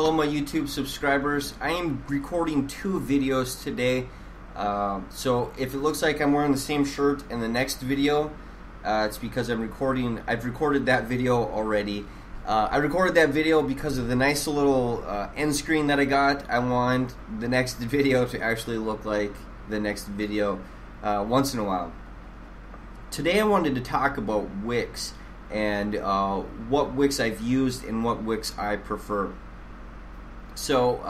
Hello my YouTube subscribers. I am recording two videos today. So if it looks like I'm wearing the same shirt in the next video, it's because I've recorded that video already. I recorded that video because of the nice little end screen that I got. I want the next video to actually look like the next video once in a while. Today I wanted to talk about wicks and what wicks I've used and what wicks I prefer. So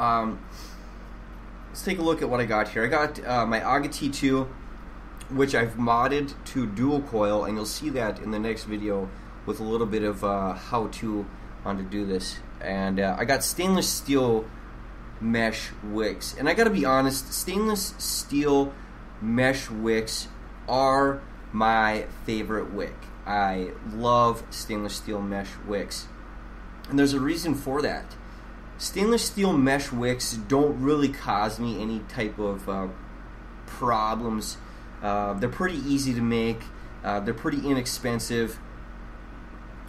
let's take a look at what I got here. I got my AGA T2, which I've modded to dual coil, and you'll see that in the next video with a little bit of how-to on to do this. And I got stainless steel mesh wicks, and I gotta be honest, stainless steel mesh wicks are my favorite wick. I love stainless steel mesh wicks, and there's a reason for that. Stainless steel mesh wicks don't really cause me any type of problems. They're pretty easy to make. They're pretty inexpensive.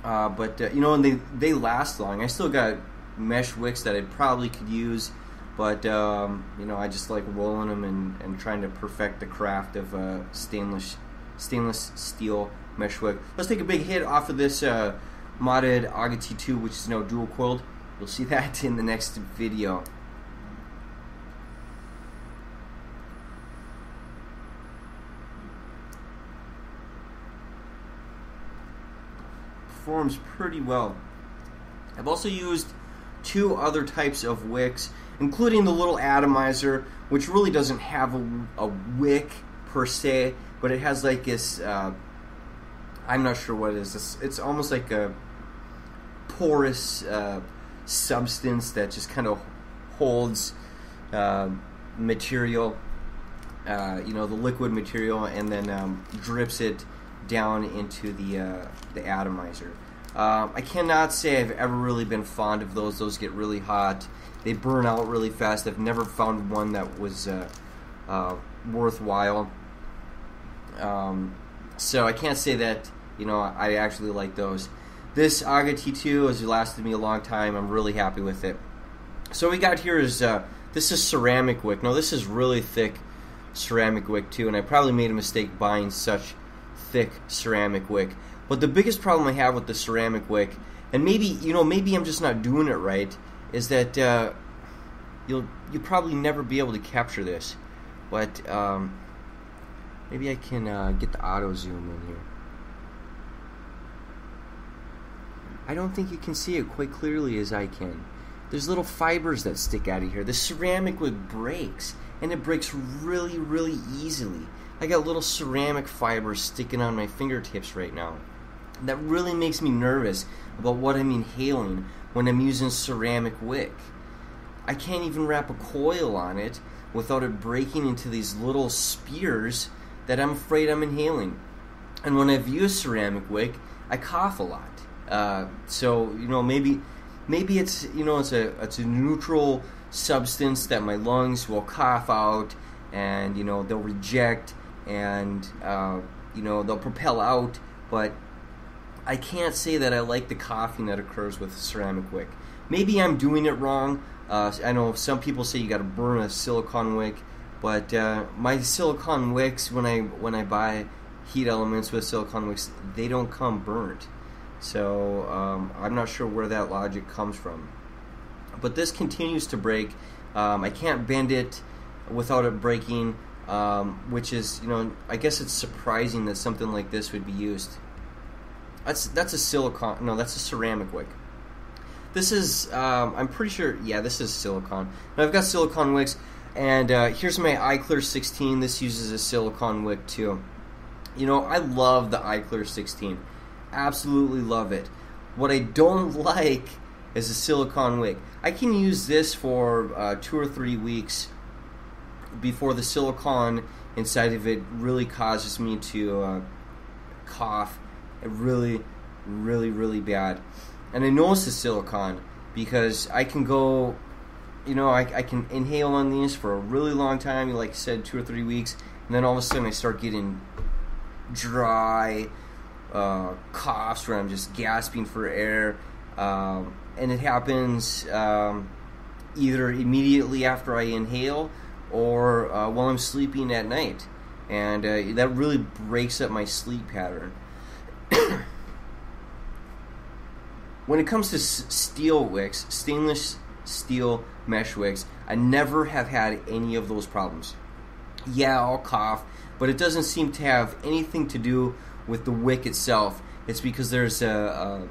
But you know, and they last long. I still got mesh wicks that I probably could use, but you know, I just like rolling them and trying to perfect the craft of stainless steel mesh wick. Let's take a big hit off of this modded AGA T2, which is now dual coiled. You'll see that in the next video. Performs pretty well. I've also used two other types of wicks, including the little atomizer, which really doesn't have a wick per se, but it has like this, I'm not sure what it is. It's almost like a porous substance that just kind of holds material, you know, the liquid material, and then drips it down into the atomizer. I cannot say I've ever really been fond of those. Those get really hot. They burn out really fast. I've never found one that was worthwhile. So I can't say that, you know, I actually like those. This AGA T2 has lasted me a long time. I'm really happy with it. So what we got here is this is ceramic wick. Now this is really thick ceramic wick too, and I probably made a mistake buying such thick ceramic wick. But the biggest problem I have with the ceramic wick, and maybe, you know, maybe I'm just not doing it right, is that you'll probably never be able to capture this. But maybe I can get the auto zoom in here. I don't think you can see it quite clearly as I can. There's little fibers that stick out of here. The ceramic wick breaks, and it breaks really, really easily. I got little ceramic fibers sticking on my fingertips right now. That really makes me nervous about what I'm inhaling when I'm using ceramic wick. I can't even wrap a coil on it without it breaking into these little spears that I'm afraid I'm inhaling. And when I've used ceramic wick, I cough a lot. So you know, maybe it's, you know, it's a neutral substance that my lungs will cough out, and you know, they'll reject, and you know, they'll propel out. But I can't say that I like the coughing that occurs with ceramic wick. Maybe I'm doing it wrong. I know some people say you got to burn a silicone wick, but my silicone wicks, when I buy heat elements with silicone wicks, they don't come burnt. So I'm not sure where that logic comes from. But this continues to break. I can't bend it without it breaking, which is, you know, I guess it's surprising that something like this would be used. That's a silicone. No, that's a ceramic wick. This is, I'm pretty sure, yeah, this is silicone. Now I've got silicone wicks, and here's my iClear 16. This uses a silicone wick too. You know, I love the iClear 16. Absolutely love it. What I don't like is a silicone wick. I can use this for 2 or 3 weeks before the silicone inside of it really causes me to cough really, really, really bad. And I know it's the silicone because I can go, you know, I can inhale on these for a really long time, like I said, 2 or 3 weeks, and then all of a sudden I start getting dry coughs where I'm just gasping for air, and it happens either immediately after I inhale or while I'm sleeping at night. And that really breaks up my sleep pattern. When it comes to steel wicks, stainless steel mesh wicks, I never have had any of those problems. Yeah, I'll cough, but it doesn't seem to have anything to do with the wick itself. It's because there's a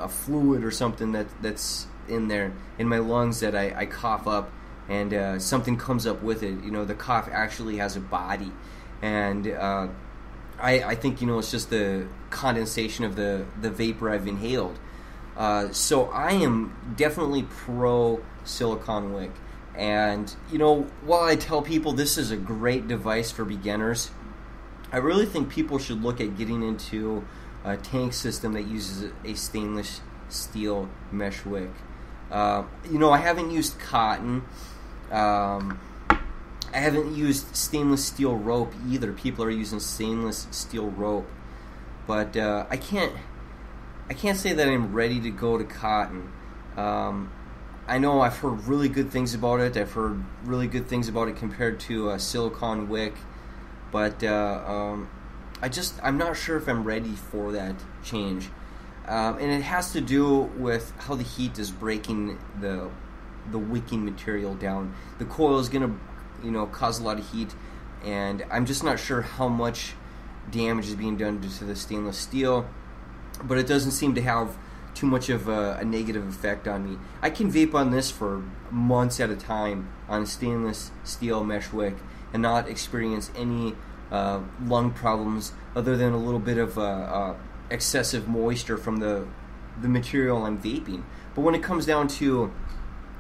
fluid or something that's in there in my lungs that I cough up, and something comes up with it. The cough actually has a body, and I think it's just the condensation of the vapor I've inhaled. So I am definitely pro silicone wick. And while I tell people this is a great device for beginners, I really think people should look at getting into a tank system that uses a stainless steel mesh wick. I haven't used cotton. I haven't used stainless steel rope either. People are using stainless steel rope, but I can't say that I'm ready to go to cotton. I know I've heard really good things about it. I've heard really good things about it compared to a silicone wick, but I'm not sure if I'm ready for that change. And it has to do with how the heat is breaking the wicking material down. The coil is going to cause a lot of heat, and I'm just not sure how much damage is being done to the stainless steel, but it doesn't seem to have too much of a negative effect on me. I can vape on this for months at a time on a stainless steel mesh wick and not experience any lung problems other than a little bit of excessive moisture from the material I'm vaping. But when it comes down to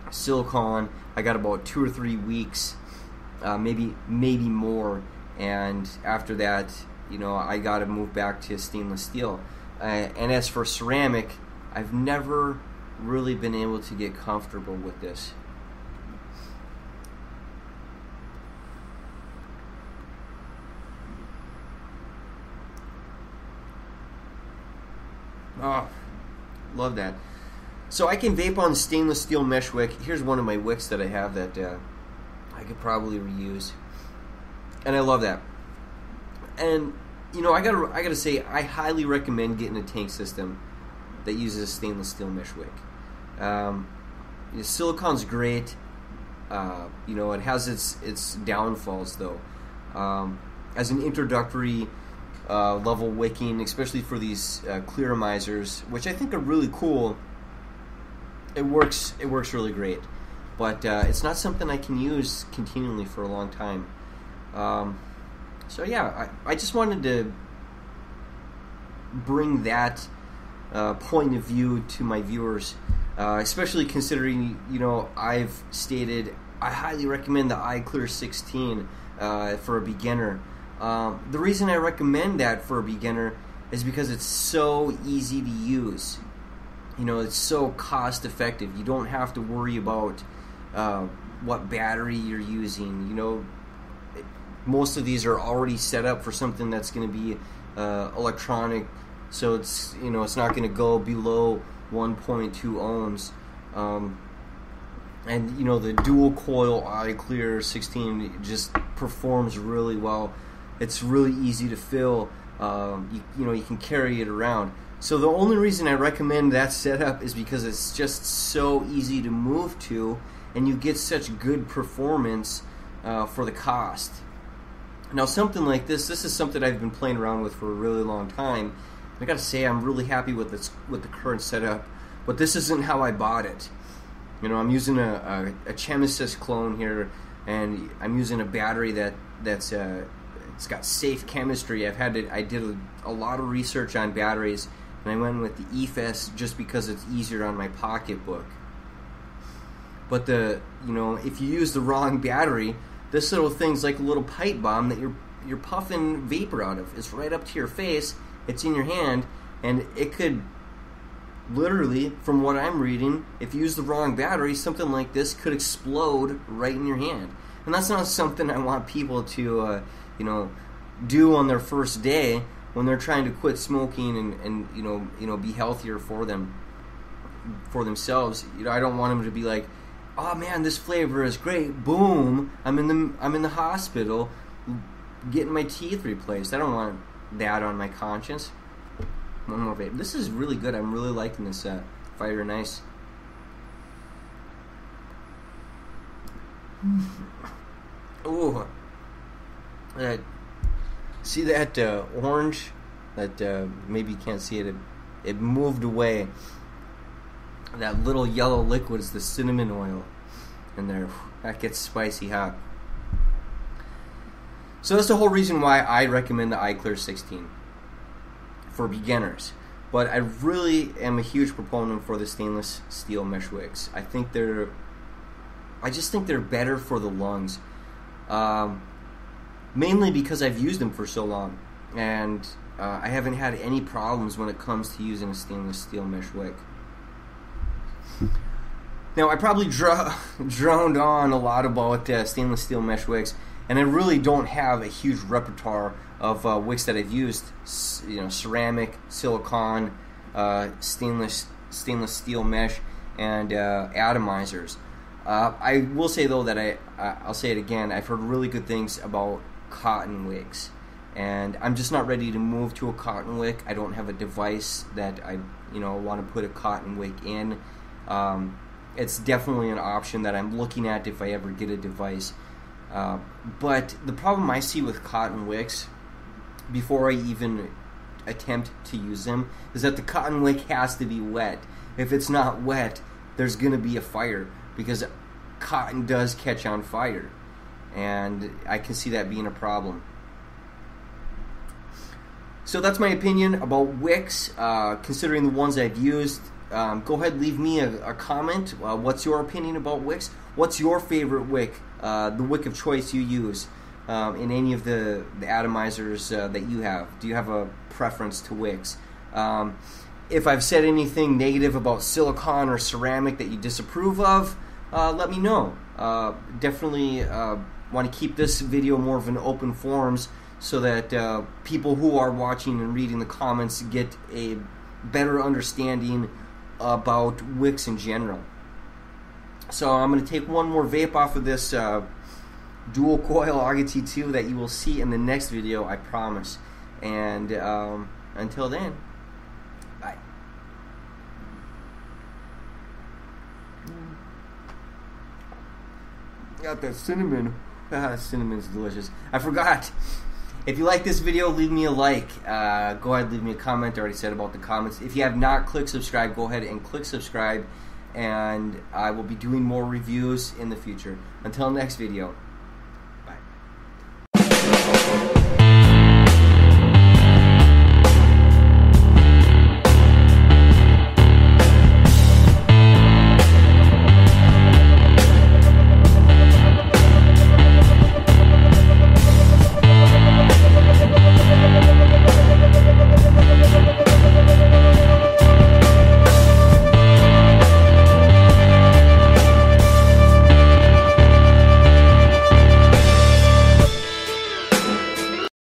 silicone, I got about 2 or 3 weeks, maybe more, and after that, I got to move back to stainless steel. And as for ceramic, I've never really been able to get comfortable with this. Oh, love that. So I can vape on stainless steel mesh wick. Here's one of my wicks that I have that I could probably reuse, and I love that. And I gotta say, I highly recommend getting a tank system that uses a stainless steel mesh wick. Silicone's great. It has its downfalls though. As an introductory level wicking, especially for these clearamizers, which I think are really cool, it works really great. But it's not something I can use continually for a long time. So yeah, I just wanted to bring that point of view to my viewers, especially considering I've stated I highly recommend the iClear 16 for a beginner. The reason I recommend that for a beginner is because it's so easy to use. It's so cost effective. You don't have to worry about what battery you're using. Most of these are already set up for something that's going to be electronic, so it's it's not going to go below 1.2 ohms. And the dual coil iClear 16 just performs really well. It's really easy to fill. You can carry it around. So the only reason I recommend that setup is because it's just so easy to move to, and you get such good performance for the cost. Now, something like this is something I've been playing around with for a really long time. I gotta say, I'm really happy with the current setup, but this isn't how I bought it. I'm using a Chemisys clone here, and I'm using a battery that's it's got safe chemistry. I did a lot of research on batteries, and I went with the EFS just because it's easier on my pocketbook. But if you use the wrong battery, this little thing's like a little pipe bomb that you're puffing vapor out of. It's right up to your face. It's in your hand, and it could literally, from what I'm reading, if you use the wrong battery, something like this could explode right in your hand. And that's not something I want people to do on their first day when they're trying to quit smoking and be healthier for them. for themselves. You know, I don't want them to be like, oh man, this flavor is great. Boom, I'm in the hospital getting my teeth replaced. I don't want that on my conscience. One more vape. This is really good. I'm really liking this Fire and Ice. Ooh. See that orange? That maybe you can't see it. It moved away. That little yellow liquid is the cinnamon oil in there. That gets spicy hot. So that's the whole reason why I recommend the iClear 16 for beginners. But I really am a huge proponent for the stainless steel mesh wicks. I just think they're better for the lungs. Mainly because I've used them for so long, and I haven't had any problems when it comes to using a stainless steel mesh wick. Now, I probably droned on a lot about stainless steel mesh wicks, and I really don't have a huge repertoire of wicks that I've used. You know, ceramic, silicone, stainless steel mesh, and atomizers. I will say though that I'll say it again. I've heard really good things about cotton wicks, and I'm just not ready to move to a cotton wick. I don't have a device that I want to put a cotton wick in. It's definitely an option that I'm looking at if I ever get a device. But the problem I see with cotton wicks, before I even attempt to use them, is that the cotton wick has to be wet. If it's not wet, there's going to be a fire, because cotton does catch on fire, and I can see that being a problem. So that's my opinion about wicks, considering the ones I've used. Go ahead, leave me a comment. What's your opinion about wicks? What's your favorite wick, the wick of choice you use in any of the atomizers that you have? Do you have a preference to wicks? If I've said anything negative about silicone or ceramic that you disapprove of, let me know. Definitely want to keep this video more of an open forums, so that people who are watching and reading the comments get a better understanding about wicks in general. So I'm going to take one more vape off of this dual coil AGA T2 that you will see in the next video, I promise. And until then, bye. Got that cinnamon. Cinnamon's delicious. I forgot. If you like this video, leave me a like. Go ahead, leave me a comment. I already said about the comments. If you have not clicked subscribe, go ahead and click subscribe, and I will be doing more reviews in the future. Until next video, bye.